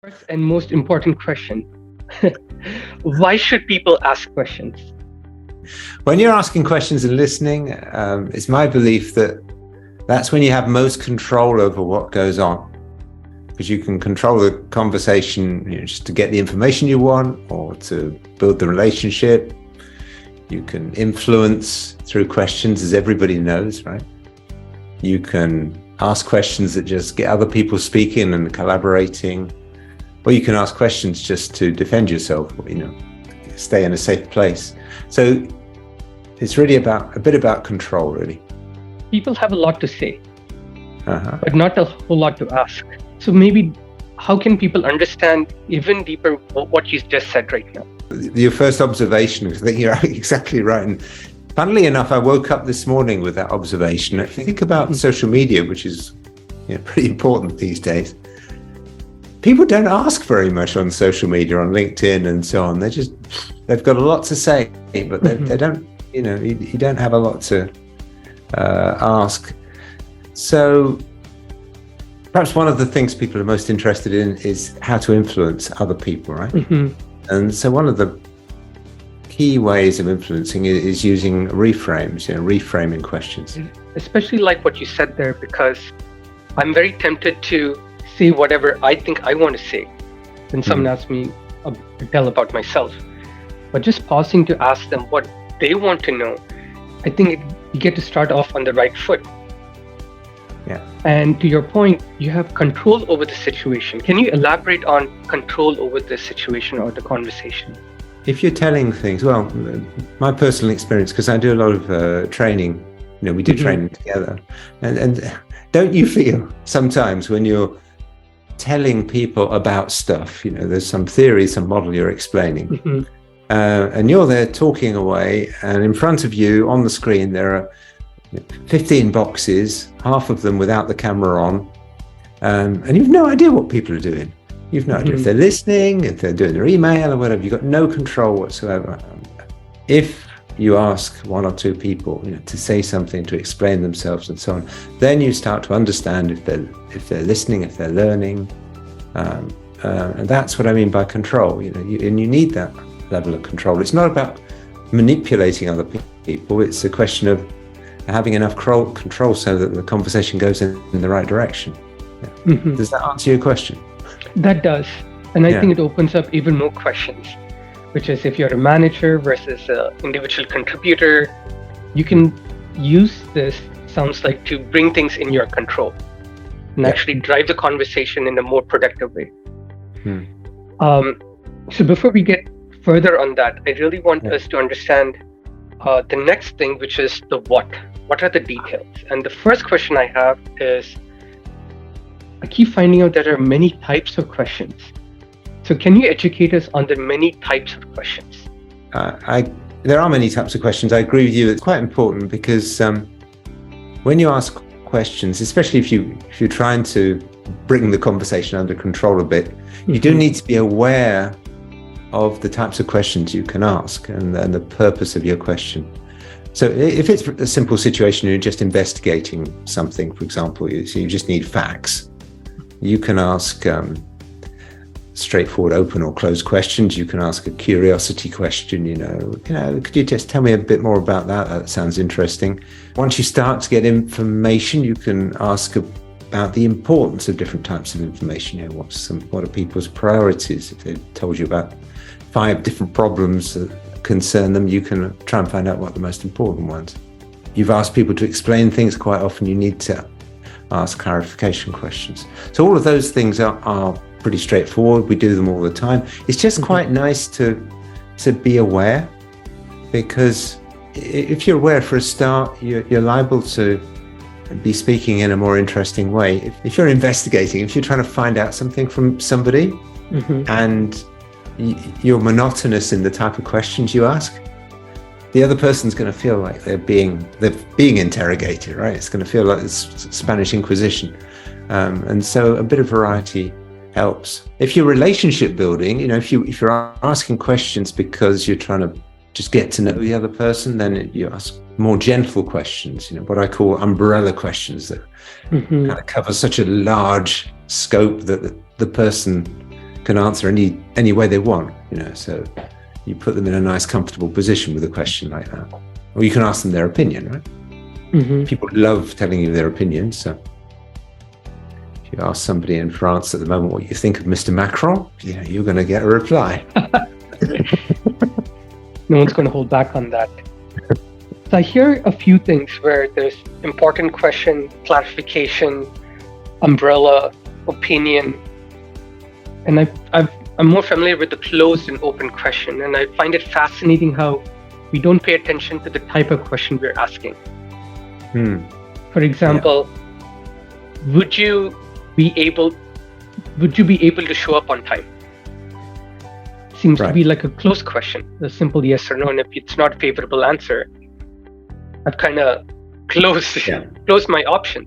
First and most important question. Why should people ask questions? When you're asking questions and listening, it's my belief that that's when you have most control over what goes on, because you can control the conversation, just to get the information you want or to build the relationship. You can influence through questions, as everybody knows, right? You can ask questions that just get other people speaking and collaborating, or you can ask questions just to defend yourself, stay in a safe place. So it's really a bit about control, really. People have a lot to say, but not a whole lot to ask. So maybe how can people understand even deeper what you just said right now? Your first observation, I think you're exactly right. And funnily enough, I woke up this morning with that observation. If you think about social media, which is pretty important these days, people don't ask very much on social media, on LinkedIn and so on. They've got a lot to say, but they don't, you don't have a lot to ask. So perhaps one of the things people are most interested in is how to influence other people, right? And so one of the key ways of influencing is using reframes, reframing questions. Especially like what you said there, because I'm very tempted to say whatever I think I want to say when someone asks me to tell about myself. But just pausing to ask them what they want to know, I think you get to start off on the right foot. Yeah. And to your point, you have control over the situation. Can you elaborate on control over the situation or the conversation? If you're telling things, well, my personal experience, because I do a lot of training, we do training together. And don't you feel sometimes when you're telling people about stuff, there's some theory, some model you're explaining, and you're there talking away, and in front of you on the screen, there are 15 boxes, half of them without the camera on, and you've no idea what people are doing. You've no idea if they're listening, if they're doing their email or whatever. You've got no control whatsoever. If you ask one or two people to say something, to explain themselves and so on, then you start to understand if they're listening, if they're learning, and that's what I mean by control. And you need that level of control. It's not about manipulating other people. It's a question of having enough control so that the conversation goes in the right direction. Does that answer your question? That does. And I think it opens up even more questions, which is if you're a manager versus an individual contributor, you can use this, sounds like, to bring things in your control and actually drive the conversation in a more productive way. So before we get further on that, I really want us to understand the next thing, which is the what. What are the details? And the first question I have is, I keep finding out there are many types of questions. So can you educate us on the many types of questions? There are many types of questions. I agree with you. It's quite important because when you ask questions, especially if you're trying to bring the conversation under control a bit, you do need to be aware of the types of questions you can ask and the purpose of your question. So if it's a simple situation, you're just investigating something, for example, so you just need facts, you can ask straightforward open or closed questions. You can ask a curiosity question, could you just tell me a bit more about that? That sounds interesting. Once you start to get information, you can ask about the importance of different types of information. What are people's priorities? If they've told you about 5 different problems that concern them, you can try and find out what the most important ones. You've asked people to explain things. Quite often you need to ask clarification questions. So all of those things are pretty straightforward. We do them all the time. It's just quite nice to be aware, because if you're aware for a start, you're liable to be speaking in a more interesting way. If you're investigating, if you're trying to find out something from somebody and you're monotonous in the type of questions you ask, the other person's going to feel like they're being interrogated, right? It's going to feel like it's Spanish Inquisition. And so a bit of variety helps. If you're relationship building, if you're asking questions because you're trying to just get to know the other person, then you ask more gentle questions, what I call umbrella questions that kind of cover such a large scope that the person can answer any way they want, so you put them in a nice, comfortable position with a question like that. Or you can ask them their opinion, right? Mm-hmm. People love telling you their opinions. So if you ask somebody in France at the moment what you think of Mr. Macron, you're going to get a reply. No one's going to hold back on that. So I hear a few things where there's important question, clarification, umbrella, opinion. And I'm more familiar with the closed and open question. And I find it fascinating how we don't pay attention to the type of question we're asking. For example, would you be able to show up on time? Seems to be like a closed question, a simple yes or no. And if it's not a favorable answer, I've kind of closed my option.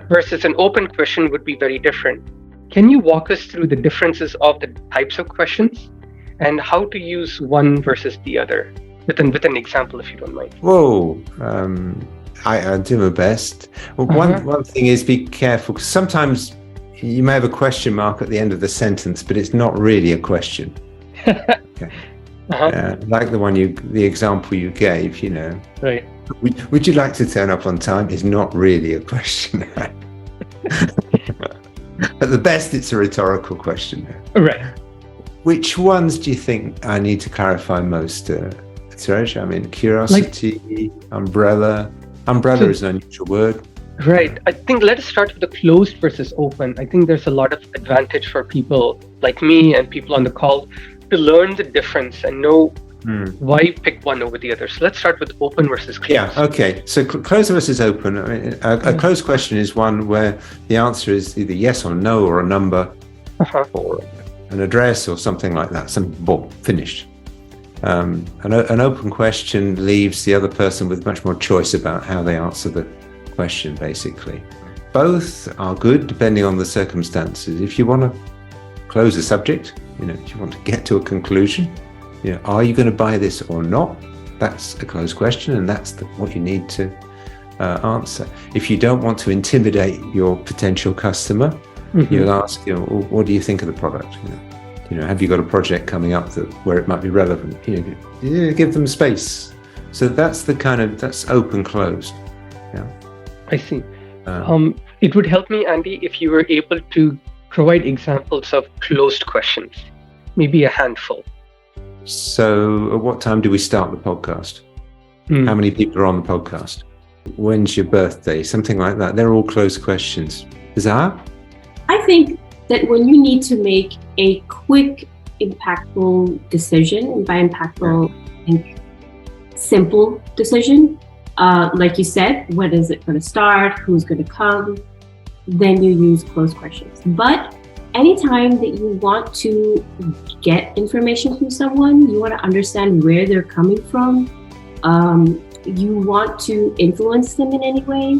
Versus an open question would be very different. Can you walk us through the differences of the types of questions and how to use one versus the other with an example, if you don't mind? Whoa, I do my best. Well, one thing is be careful, because sometimes you may have a question mark at the end of the sentence, but it's not really a question. Like the example you gave, Right. Would you like to turn up on time is not really a question. At the best, it's a rhetorical question. Right. Which ones do you think I need to clarify most, Suraj? I mean, curiosity, umbrella. Umbrella is an unusual word. Right. I think let us start with the closed versus open. I think there's a lot of advantage for people like me and people on the call to learn the difference and know why pick one over the other. So let's start with open versus closed. Yeah, okay. So closed versus open. I mean, a closed question is one where the answer is either yes or no, or a number, or an address, or something like that. Finished. An open question leaves the other person with much more choice about how they answer the question, basically. Both are good depending on the circumstances. If you want to close a subject, if you want to get to a conclusion, are you going to buy this or not? That's a closed question, and that's what you need to answer. If you don't want to intimidate your potential customer, you'll ask, what do you think of the product? Have you got a project coming up where it might be relevant? Give them space. So that's open closed. I see. It would help me, Andy, if you were able to provide examples of closed questions, maybe a handful. So at what time do we start the podcast? How many people are on the podcast? When's your birthday? Something like that. They're all closed questions. Zaha? I think that when you need to make a quick, impactful decision, and by impactful, I think simple decision, like you said, when is it going to start? Who's going to come? Then you use closed questions. But anytime that you want to get information from someone, you want to understand where they're coming from, you want to influence them in any way,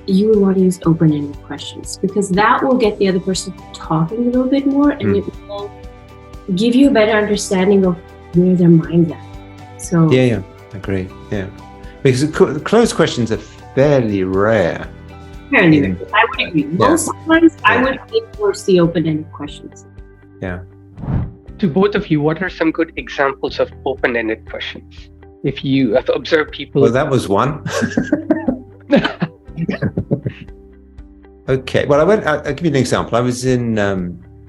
you would want to use open-ended questions, because that will get the other person talking a little bit more, and it will give you a better understanding of where their mind's at. So I agree. Because closed questions are fairly rare. I would agree. Most times I would enforce the open-ended questions. To both of you, what are some good examples of open-ended questions? If you have observed people... Well, that was one. Okay. Well, I'll give you an example. I was in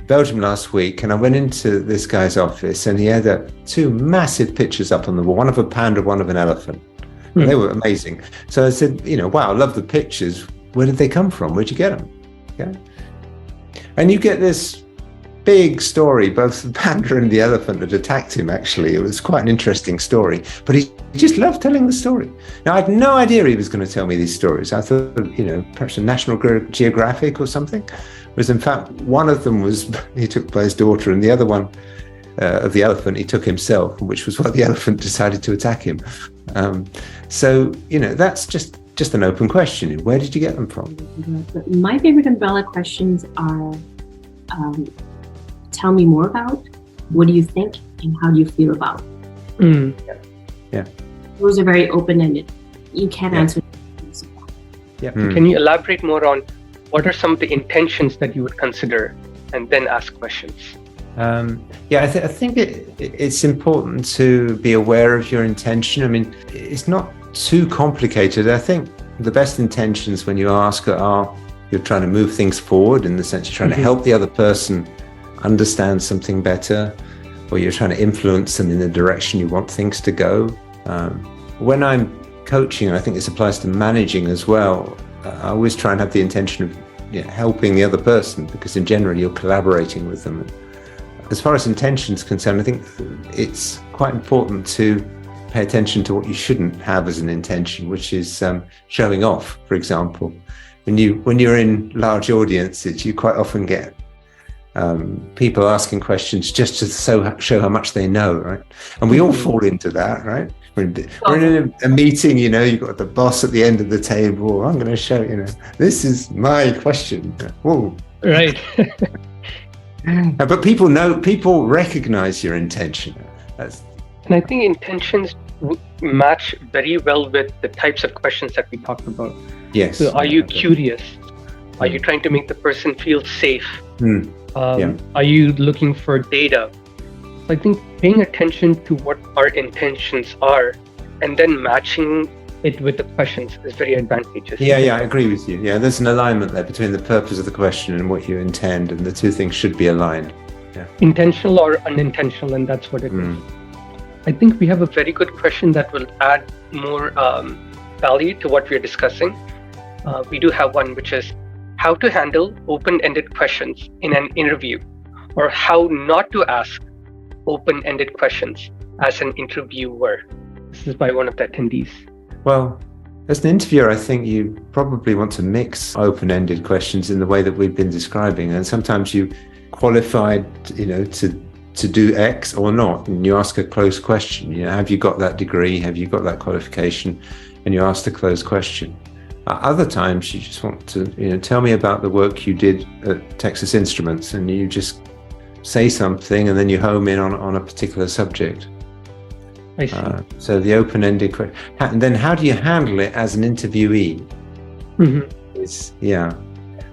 Belgium last week, and I went into this guy's office, and he had two massive pictures up on the wall, one of a panda, one of an elephant. And they were amazing. So I said, wow, I love the pictures. Where did they come from? Where'd you get them? Okay. And you get this big story, both the panda and the elephant had attacked him, actually. It was quite an interesting story, but he just loved telling the story. Now, I had no idea he was going to tell me these stories. I thought, perhaps a National Geographic or something. Whereas in fact, one of them he took by his daughter, and the other one of the elephant, he took himself, which was why the elephant decided to attack him. So, that's just an open question. Where did you get them from? My favorite umbrella questions are, tell me more about, what do you think, and how do you feel about? Yeah. Those are very open-ended. You can't answer. Can you elaborate more on what are some of the intentions that you would consider and then ask questions? I think it's important to be aware of your intention. I mean, it's not too complicated. I think the best intentions when you ask are you're trying to move things forward, in the sense you're trying to help the other person understand something better, or you're trying to influence them in the direction you want things to go. When I'm coaching, and I think this applies to managing as well, I always try and have the intention of helping the other person, because in general you're collaborating with them. As far as intention is concerned, I think it's quite important to pay attention to what you shouldn't have as an intention, which is showing off. For example, when you're in large audiences, you quite often get people asking questions just to show how much they know, right? And we all fall into that, right? We're in a meeting, you've got the boss at the end of the table. I'm going to show, this is my question. Whoa. Right. But people recognize your intention. And I think intentions match very well with the types of questions that we talked about. Yes. So are you curious? Are you trying to make the person feel safe? Are you looking for data? So I think paying attention to what our intentions are and then matching it with the questions is very advantageous. Yeah, I agree with you. Yeah, there's an alignment there between the purpose of the question and what you intend, and the two things should be aligned. Yeah. Intentional or unintentional, and that's what it is. I think we have a very good question that will add more value to what we are discussing. We do have one, which is how to handle open-ended questions in an interview, or how not to ask open-ended questions as an interviewer. This is by one of the attendees. Well, as an interviewer, I think you probably want to mix open-ended questions in the way that we've been describing. And sometimes you qualified, to do X or not, and you ask a closed question. Have you got that degree? Have you got that qualification? And you ask the closed question. Other times you just want to, tell me about the work you did at Texas Instruments, and you just say something and then you home in on a particular subject. I see. So the open-ended question. And then how do you handle it as an interviewee?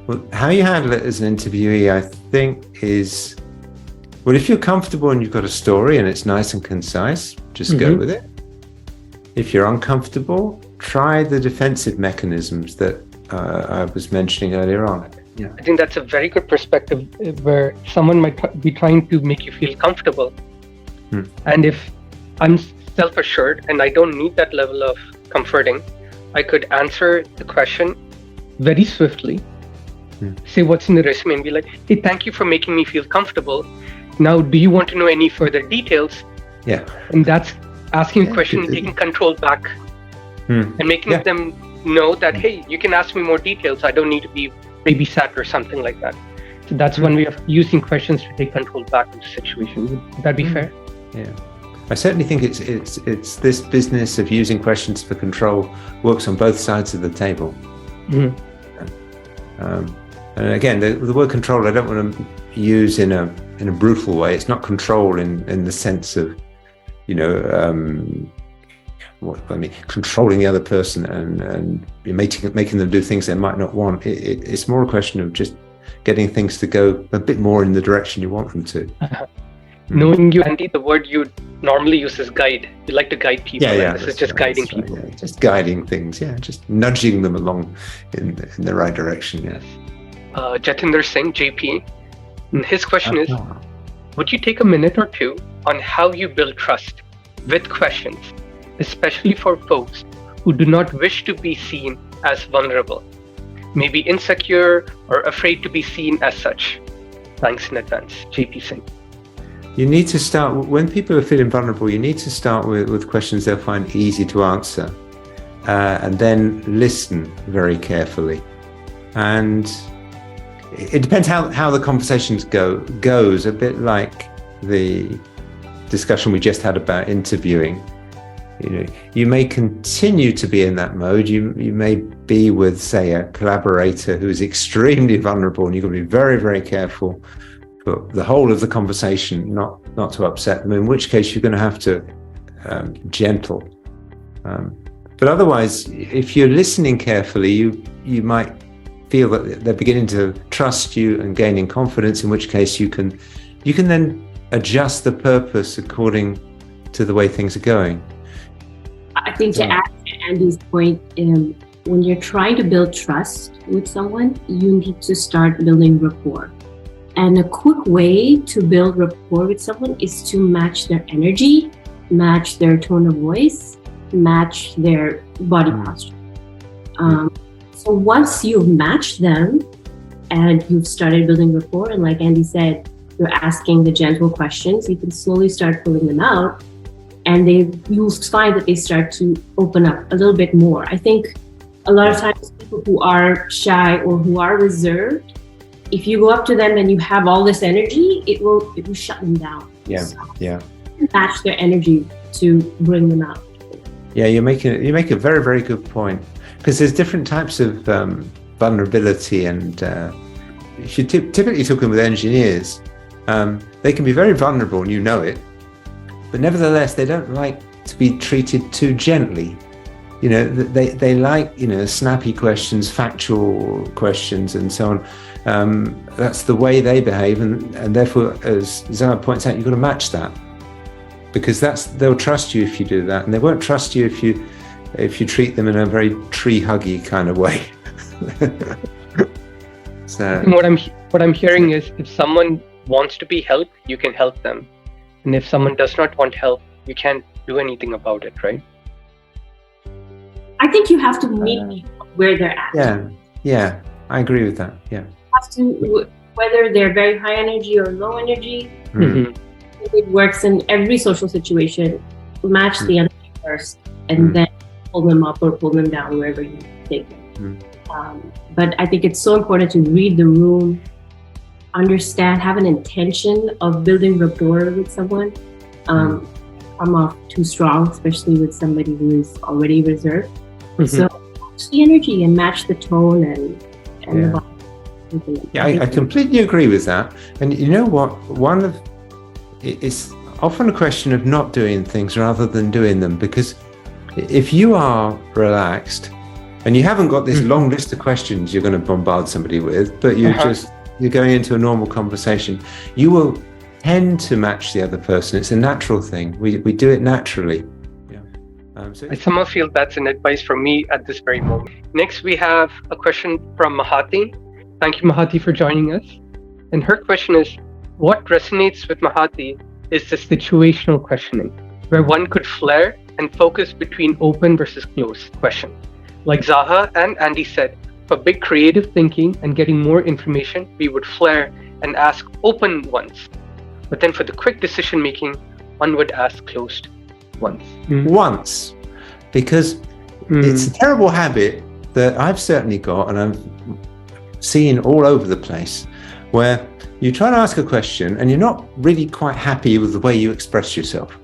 Well, how you handle it as an interviewee, I think, is, well, if you're comfortable and you've got a story and it's nice and concise, just go with it. If you're uncomfortable, try the defensive mechanisms that I was mentioning earlier on. Yeah. I think that's a very good perspective, where someone might be trying to make you feel comfortable. And if I'm self-assured and I don't need that level of comforting, I could answer the question very swiftly, say what's in the resume, and be like, hey, thank you for making me feel comfortable. Now, do you want to know any further details? Yeah. And that's asking a question and taking control back and making them know that, hey, you can ask me more details. I don't need to be babysat or something like that. So that's one way of using questions to take control back of the situation. Would that be fair? Yeah. I certainly think it's this business of using questions for control works on both sides of the table. And again, the word control, I don't want to use in a brutal way. It's not control in the sense of, controlling the other person and making them do things they might not want. It's more a question of just getting things to go a bit more in the direction you want them to. Knowing you, Andy, the word you normally use is guide. You like to guide people. Yeah. This is just guiding people. Right, just guiding things. Yeah, just nudging them along in the right direction. Yes. Jatinder Singh, JP, and his question is, would you take a minute or two on how you build trust with questions, especially for folks who do not wish to be seen as vulnerable, maybe insecure or afraid to be seen as such? Thanks in advance, JP Singh. You need to start, when people are feeling vulnerable, you need to start with questions they'll find easy to answer, and then listen very carefully. And it depends how the conversations goes, a bit like the discussion we just had about interviewing. You may continue to be in that mode. You may be with, say, a collaborator who is extremely vulnerable, and you've got to be very, very careful for the whole of the conversation not to upset them, in which case you're going to have to gentle. But otherwise, if you're listening carefully, you might feel that they're beginning to trust you and gaining confidence, in which case you can then adjust the purpose according to the way things are going. I think to add to Andy's point, when you're trying to build trust with someone, you need to start building rapport. And a quick way to build rapport with someone is to match their energy, match their tone of voice, match their body posture. So once you've matched them and you've started building rapport, and like Andy said, you're asking the gentle questions, you can slowly start pulling them out, and you'll find that they start to open up a little bit more. I think a lot of times people who are shy or who are reserved, if you go up to them and you have all this energy, it will shut them down. Yeah. Match their energy to bring them out. Yeah, you make a very, very good point, because there's different types of vulnerability, and if you're typically talking with engineers, they can be very vulnerable and you know it, but nevertheless they don't like to be treated too gently. They like snappy questions, factual questions, and so on. That's the way they behave, and therefore, as Zaha points out, you've got to match that, because they'll trust you if you do that, and they won't trust you if you treat them in a very tree huggy kind of way. So what I'm hearing is, if someone wants to be helped, you can help them, and if someone does not want help, you can't do anything about it, right? I think you have to meet people where they're at. Yeah, I agree with that. Yeah, You have to, whether they're very high energy or low energy. Mm-hmm. It works in every social situation. Match the energy first, and then pull them up or pull them down wherever you take them. But I think it's so important to read the room, understand, have an intention of building rapport with someone. Come off too strong, especially with somebody who is already reserved. So match the energy and match the tone and the body. Yeah, I completely agree with that. And you know what? It's often a question of not doing things rather than doing them, because if you are relaxed and you haven't got this long list of questions you're going to bombard somebody with, but you're going into a normal conversation, you will tend to match the other person. It's a natural thing. We do it naturally. I somehow feel that's an advice from me at this very moment. Next, we have a question from Mahati. Thank you, Mahati, for joining us. And her question is, what resonates with Mahati is the situational questioning, where one could flare and focus between open versus closed question. Like Zaha and Andy said, for big creative thinking and getting more information, we would flare and ask open ones. But then for the quick decision making, one would ask closed ones. Once, because it's a terrible habit that I've certainly got, and I've seen all over the place, where you try to ask a question and you're not really quite happy with the way you express yourself.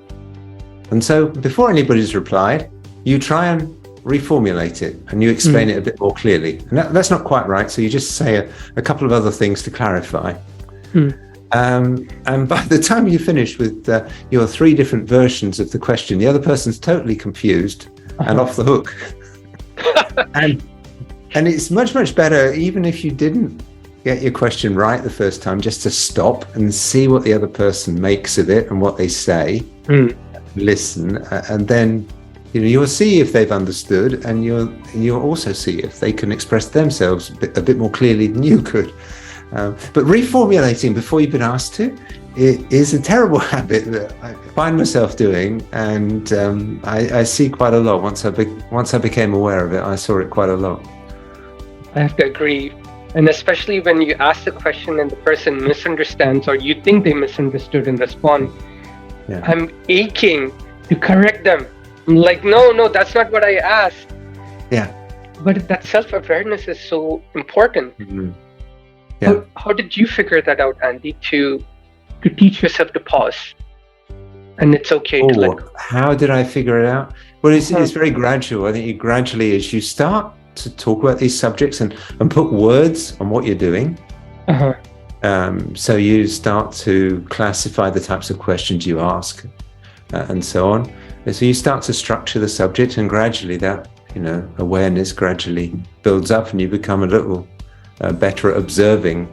And so before anybody's replied, you try and reformulate it and you explain it a bit more clearly. And that's not quite right. So you just say a couple of other things to clarify. And by the time you finish with your 3 different versions of the question, the other person's totally confused and off the hook. and it's much, much better, even if you didn't get your question right the first time, just to stop and see what the other person makes of it and what they say. Listen, and then you'll see if they've understood, and you'll also see if they can express themselves a bit more clearly than you could. But reformulating before you've been asked to, it is a terrible habit that I find myself doing, and I see quite a lot. Once I became aware of it, I saw it quite a lot. I have to agree. And especially when you ask the question and the person misunderstands, or you think they misunderstood and respond, I'm aching to correct them. I'm like, no, that's not what I asked. Yeah. But that self-awareness is so important. Yeah. How did you figure that out, Andy, to teach yourself to pause? And it's okay to let go. How did I figure it out? Well, it's very gradual. I think you gradually, as you start to talk about these subjects and put words on what you're doing, so you start to classify the types of questions you ask, and so on. And so you start to structure the subject, and gradually that awareness gradually builds up, and you become a little better at observing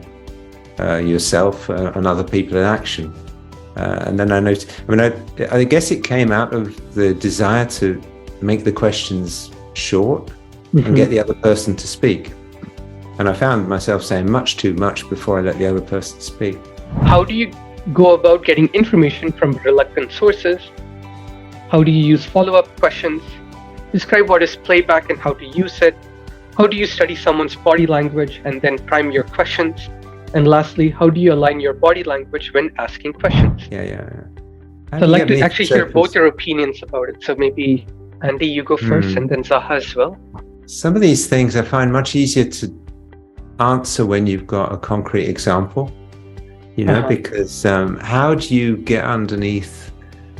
yourself and other people in action. And then I noticed, I guess it came out of the desire to make the questions short and get the other person to speak. And I found myself saying much too much before I let the other person speak. How do you go about getting information from reluctant sources? How do you use follow-up questions? Describe what is playback and how to use it. How do you study someone's body language and then prime your questions? And lastly, how do you align your body language when asking questions? Yeah. So I'd like to actually hear both your opinions about it. So maybe, Andy, you go first, and then Zaha as well. Some of these things I find much easier to answer when you've got a concrete example, because how do you get underneath,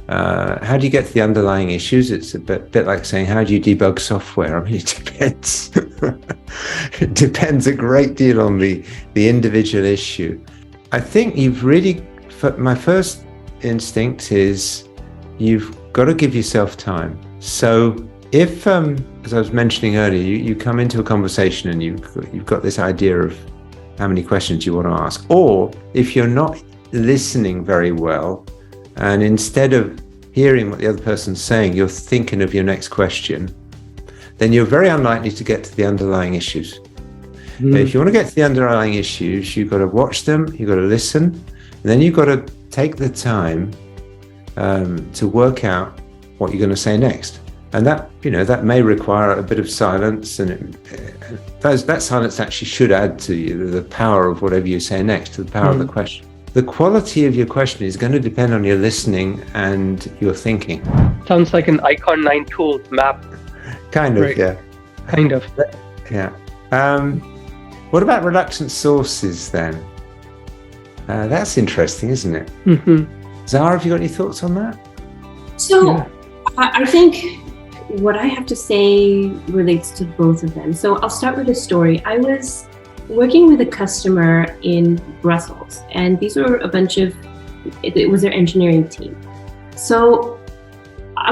how do you get to the underlying issues? It's a bit like saying, how do you debug software? I mean, it depends. It depends a great deal on the individual issue. I think my first instinct is you've got to give yourself time. So if, as I was mentioning earlier, you come into a conversation and you've got this idea of how many questions you want to ask, or if you're not listening very well, and instead of hearing what the other person's saying, you're thinking of your next question, then you're very unlikely to get to the underlying issues. But if you want to get to the underlying issues, you've got to watch them, you've got to listen, and then you've got to take the time to work out what you're going to say next. And that may require a bit of silence, and that silence actually should add to the power of whatever you say next, to the power of the question. The quality of your question is going to depend on your listening and your thinking. Sounds like an Icon 9 tool map. Kind of, right. Yeah. Kind of. Yeah. What about reluctant sources then? That's interesting, isn't it? Zaha, have you got any thoughts on that? So I think what I have to say relates to both of them. So I'll start with a story. I was working with a customer in Brussels, and these were it was their engineering team. So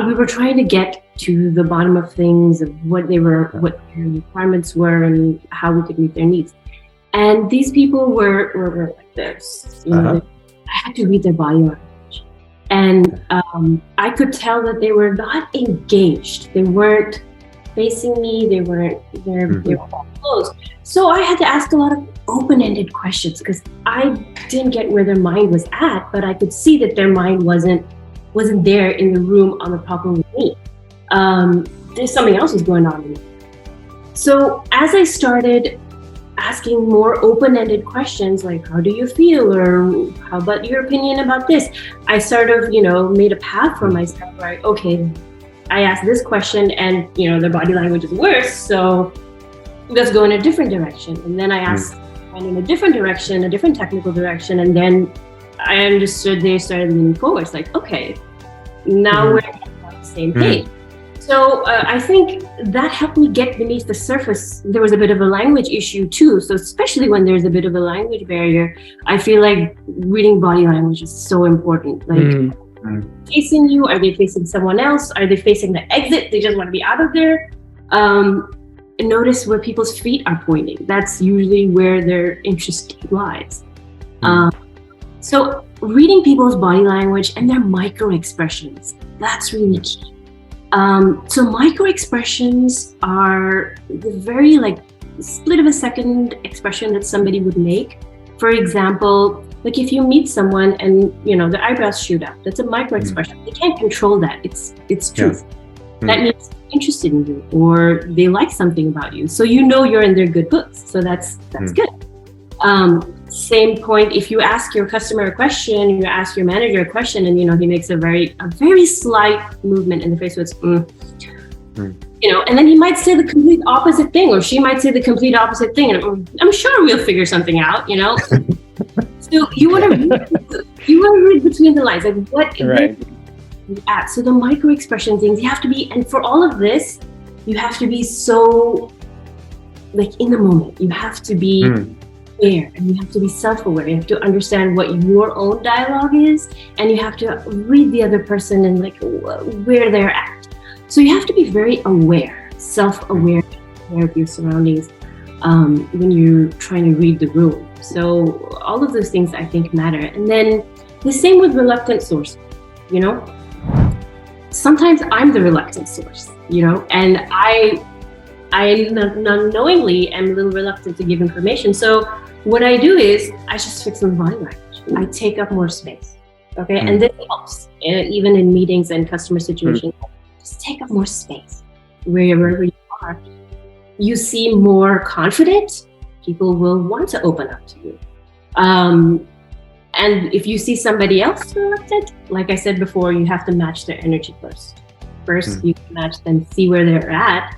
we were trying to get to the bottom of things, of what their requirements were and how we could meet their needs. And these people were like this. I had to read their body language. And I could tell that they were not engaged. They weren't facing me. They were closed. So I had to ask a lot of open-ended questions because I didn't get where their mind was at, but I could see that their mind wasn't there in the room on the problem with me. There's something else was going on in me. So as I started asking more open-ended questions like, how do you feel? Or how about your opinion about this? I sort of, made a path for myself where, I asked this question and, their body language is worse. So let's go in a different direction. And then I asked in a different direction, a different technical direction. And then I understood they started leaning forward. It's like, okay, now we're on the same page. So I think that helped me get beneath the surface. There was a bit of a language issue too. So especially when there's a bit of a language barrier, I feel like reading body language is so important. Like facing you, are they facing someone else? Are they facing the exit? They just want to be out of there. Notice where people's feet are pointing. That's usually where their interest lies. So reading people's body language and their micro expressions, that's really key. So micro expressions are the very split of a second expression that somebody would make. For example, like if you meet someone and their eyebrows shoot up, that's a micro expression. They can't control that. It's truth. That means they're interested in you or they like something about you. So you're in their good books. So that's good. Same point, if you ask your customer a question, you ask your manager a question, and he makes a very slight movement in the face, so it's and then he might say the complete opposite thing, or she might say the complete opposite thing, and I'm sure we'll figure something out, So you want to read between the lines, like what right. So the micro expression things, you have to be, and for all of this, you have to be so in the moment. You have to be aware, and you have to be self-aware. You have to understand what your own dialogue is, and you have to read the other person and where they're at. So you have to be very aware, self-aware of your surroundings. when you're trying to read the room. So all of those things I think matter. And then the same with reluctant source, you know. Sometimes I'm the reluctant source, you know, and I unknowingly am a little reluctant to give information. So what I do is I just fix my body language. I take up more space, okay? And this helps, even in meetings and customer situations. Just take up more space wherever you are. You seem more confident, people will want to open up to you. And if you see somebody else reluctant, like I said before, you have to match their energy first. First, you match them, see where they're at,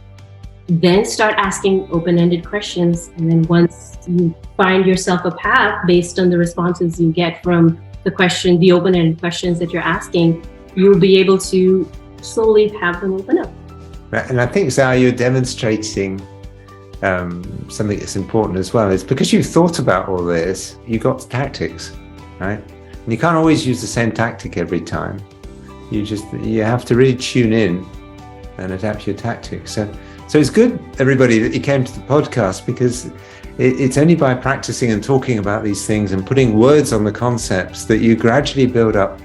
then start asking open-ended questions. And then once you find yourself a path based on the responses you get from the open-ended questions that you're asking, you'll be able to slowly have them open up. Right. And I think, Zaha, you're demonstrating something that's important as well. It's because you've thought about all this, you got tactics, right? And you can't always use the same tactic every time. You have to really tune in and adapt your tactics. So it's good, everybody, that you came to the podcast, because it's only by practicing and talking about these things and putting words on the concepts that you gradually build up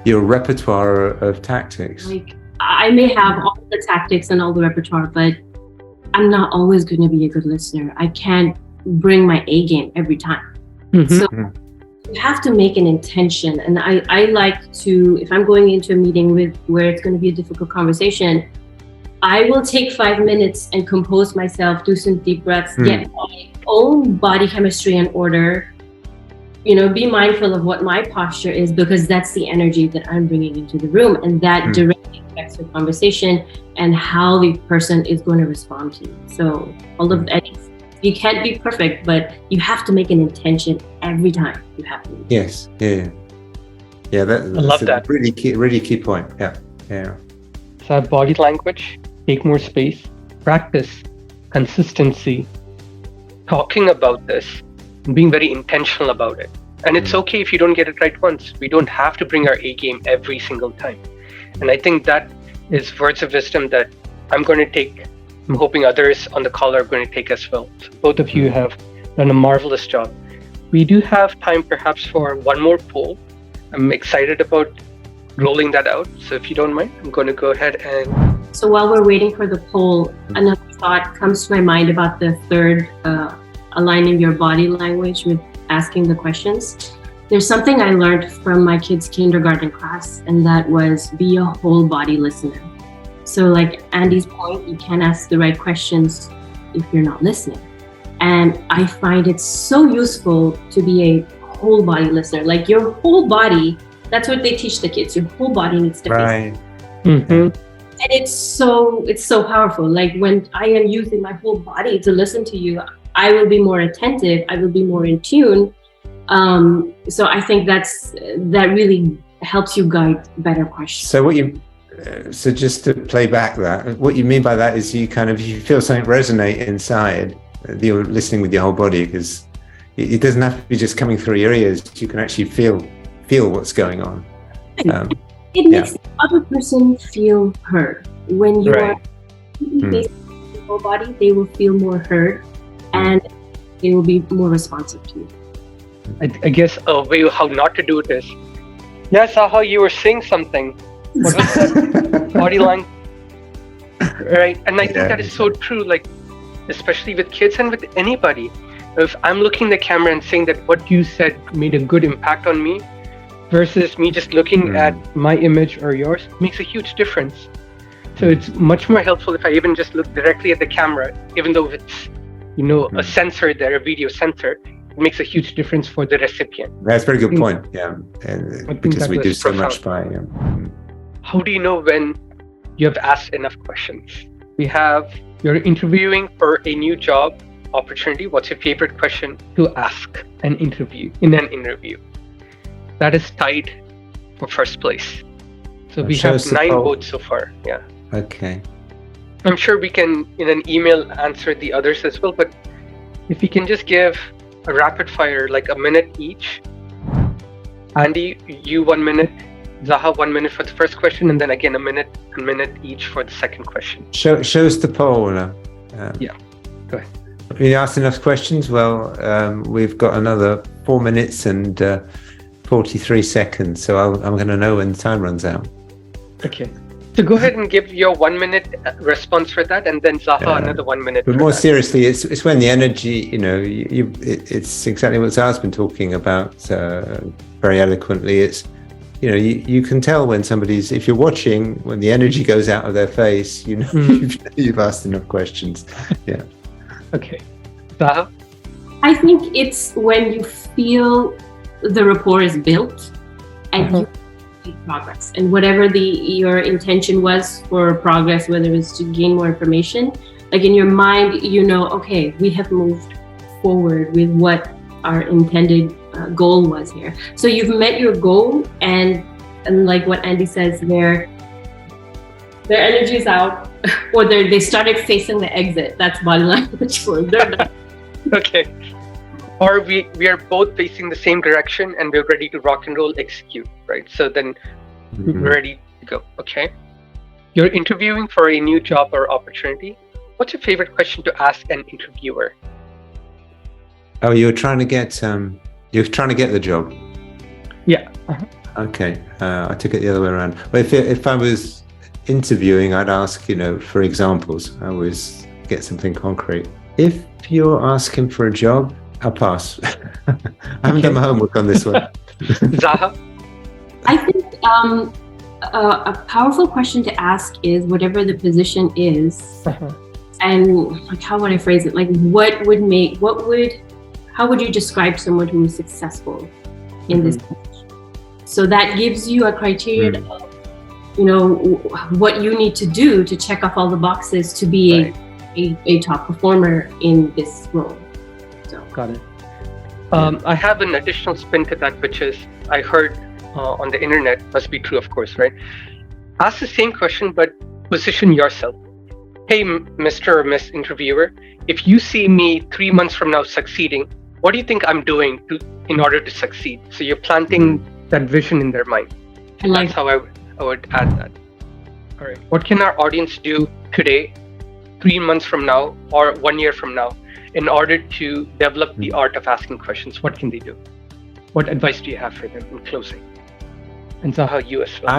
your repertoire of tactics. Like, I may have all the tactics and all the repertoire, but I'm not always going to be a good listener. I can't bring my A game every time. So you have to make an intention. And I like to, if I'm going into a meeting where it's going to be a difficult conversation, I will take 5 minutes and compose myself, do some deep breaths, get my own body chemistry in order, you know, be mindful of what my posture is, because that's the energy that I'm bringing into the room, and that directly affects the conversation and how the person is going to respond to you. So all of that, you can't be perfect, but you have to make an intention every time you have to. Yes, yeah. That's I love that. Really key point. Yeah. So body language, take more space, practice, consistency, talking about this, and being very intentional about it. And it's okay if you don't get it right once. We don't have to bring our A game every single time. And I think that is words of wisdom that I'm going to take. I'm hoping others on the call are going to take as well. So both of you have done a marvelous job. We do have time perhaps for one more poll. I'm excited about rolling that out. So if you don't mind, I'm going to go ahead and... So while we're waiting for the poll, another thought comes to my mind about the third, aligning your body language with asking the questions. There's something I learned from my kids' kindergarten class, and that was be a whole body listener. So like Andy's point, you can't ask the right questions if you're not listening. And I find it so useful to be a whole body listener. Like your whole body, that's what they teach the kids. Your whole body needs to right. And it's so powerful. Like when I am using my whole body to listen to you, I will be more attentive. I will be more in tune. So I think that really helps you guide better questions. So just to play back that, what you mean by that is you feel something resonate inside, you're listening with your whole body, because it doesn't have to be just coming through your ears. You can actually feel what's going on. It makes the other person feel heard. When you are based on your whole body, they will feel more heard and they will be more responsive to you. I guess a way how not to do it is, Zaha, you were saying something. What was that? Body language. Right. And I think that is so true, like, especially with kids and with anybody. If I'm looking at the camera and saying that what you said made a good impact on me versus me just looking at my image or yours makes a huge difference. So it's much more helpful if I even just look directly at the camera, even though it's, a sensor there, a video sensor. It makes a huge difference for the recipient. That's a very good point. Yeah. And because we do so much by... How do you know when you have asked enough questions? You're interviewing for a new job opportunity. What's your favorite question to ask in an interview? That is tied for first place. So we have 9 votes so far. Yeah. Okay. I'm sure we can, in an email, answer the others as well. But if we can just give a rapid fire, like a minute each. Andy, you 1 minute. Zaha, 1 minute for the first question, and then again a minute each for the second question. Show us the poll. Yeah, go ahead. You asked enough questions. Well, we've got another 4 minutes and 43 seconds, so I'm going to know when the time runs out. Okay. So go ahead and give your 1 minute response for that, and then Zaha another 1 minute. But more seriously, it's when the energy, it's exactly what Zaha's been talking about very eloquently. It's, you can tell when somebody's, if you're watching, when the energy goes out of their face, you've asked enough questions. Yeah. Okay. Zaha? I think it's when you feel the rapport is built and you make progress. And whatever your intention was for progress, whether it was to gain more information, like in your mind, okay, we have moved forward with what our intended goal was here. So you've met your goal, and like what Andy says, their energy is out, or they started facing the exit. That's body language for them. Okay. Or we are both facing the same direction and we're ready to rock and roll, execute, right? So then we're ready to go. Okay. You're interviewing for a new job or opportunity. What's your favorite question to ask an interviewer? Oh, you're trying to get the job. Yeah. Okay. I took it the other way around. Well, if I was interviewing, I'd ask, for examples. I always get something concrete. If you're asking for a job, I'll pass. I haven't done my homework on this one. Zaha? I think a powerful question to ask is, whatever the position is, and like, how would I phrase it? Like, how would you describe someone who is successful in this position? So that gives you a criteria of, what you need to do to check off all the boxes to be a top performer in this role. Got it. I have an additional spin to that, which is I heard on the internet, must be true, of course, right? Ask the same question, but position yourself. Hey, Mr. or Miss Interviewer, if you see me 3 months from now succeeding, what do you think I'm doing in order to succeed? So you're planting that vision in their mind. And that's how I would add that. All right. What can our audience do today, 3 months from now, or 1 year from now, in order to develop the art of asking questions? What can they do? What advice do you have for them in closing? And Zaha, you as well.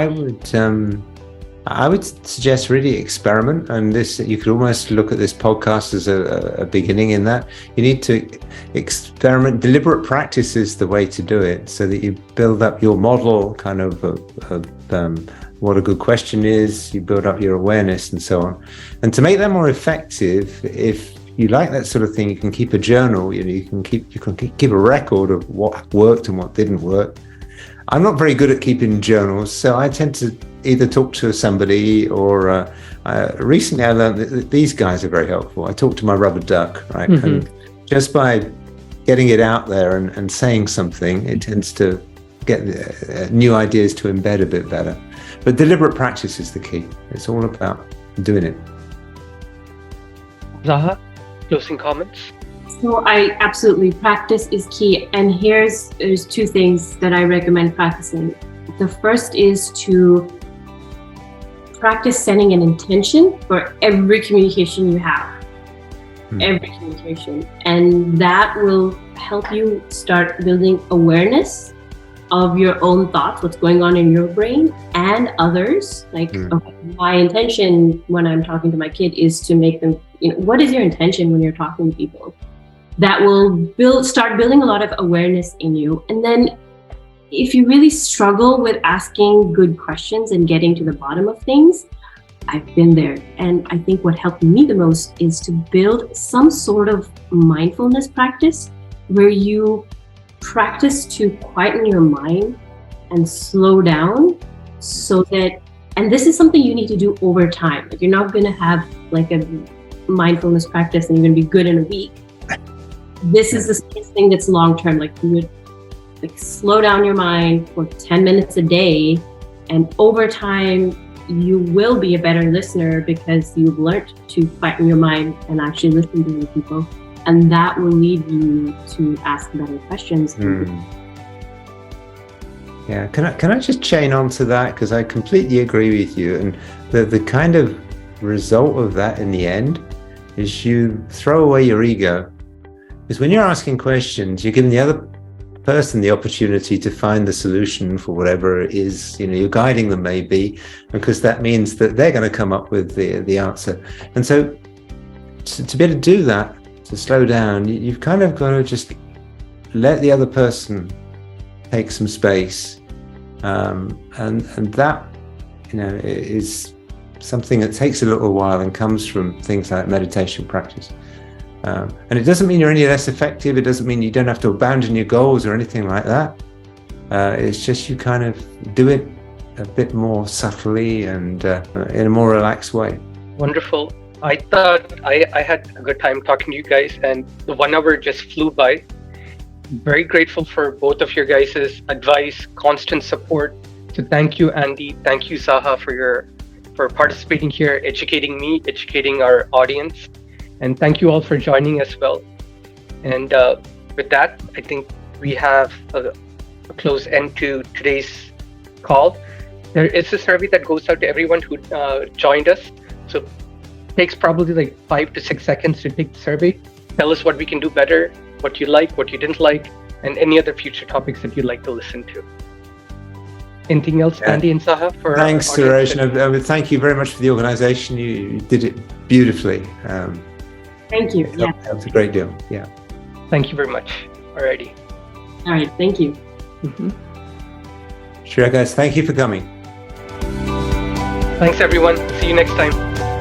I would suggest really experiment, and this, you could almost look at this podcast as a beginning in that. You need to experiment. Deliberate practice is the way to do it, so that you build up your model kind of what a good question is, you build up your awareness and so on. And to make that more effective, if you like that sort of thing, you can keep a journal, you can keep a record of what worked and what didn't work. I'm not very good at keeping journals, so I tend to either talk to somebody or recently I learned that these guys are very helpful. I talk to my rubber duck, right? And just by getting it out there and saying something, it tends to get new ideas to embed a bit better. But deliberate practice is the key. It's all about doing it. Zaha, closing comments? So practice is key. And there's two things that I recommend practicing. The first is to practice setting an intention for every communication you have. Every communication. And that will help you start building awareness of your own thoughts, what's going on in your brain and others. Like, okay, my intention when I'm talking to my kid is to make them, what is your intention when you're talking to people? That will start building a lot of awareness in you. And then if you really struggle with asking good questions and getting to the bottom of things, I've been there. And I think what helped me the most is to build some sort of mindfulness practice where you practice to quieten your mind and slow down so that, and this is something you need to do over time. Like, you're not going to have like a mindfulness practice and you're going to be good in a week. This is the thing that's long term. Like, you would slow down your mind for 10 minutes a day, and over time you will be a better listener because you've learned to quieten your mind and actually listen to other people, and that will lead you to ask better questions. Yeah, can I just chain on to that, because I completely agree with you, and the kind of result of that in the end is you throw away your ego. Because when you're asking questions, you're giving the other person the opportunity to find the solution for whatever it is, you're guiding them maybe, because that means that they're going to come up with the answer. And so to be able to do that, to slow down, you've kind of got to just let the other person take some space. And that, is something that takes a little while and comes from things like meditation practice. And it doesn't mean you're any less effective. It doesn't mean you don't have to abandon your goals or anything like that. It's just you kind of do it a bit more subtly and in a more relaxed way. Wonderful. I thought I had a good time talking to you guys, and the 1 hour just flew by. Very grateful for both of your guys' advice, constant support. So thank you, Andy. Thank you, Zaha, for participating here, educating me, educating our audience. And thank you all for joining as well. And with that, I think we have a close end to today's call. There is a survey that goes out to everyone who joined us. So it takes probably like 5 to 6 seconds to take the survey. Tell us what we can do better, what you like, what you didn't like, and any other future topics that you'd like to listen to. Anything else, Andy and Zaha? Thanks, Suraj. Thank you very much for the organization. You did it beautifully. Thank you. Yeah. That was a great deal. Yeah. Thank you very much. Alrighty. All right. Thank you. Sure, guys. Thank you for coming. Thanks, everyone. See you next time.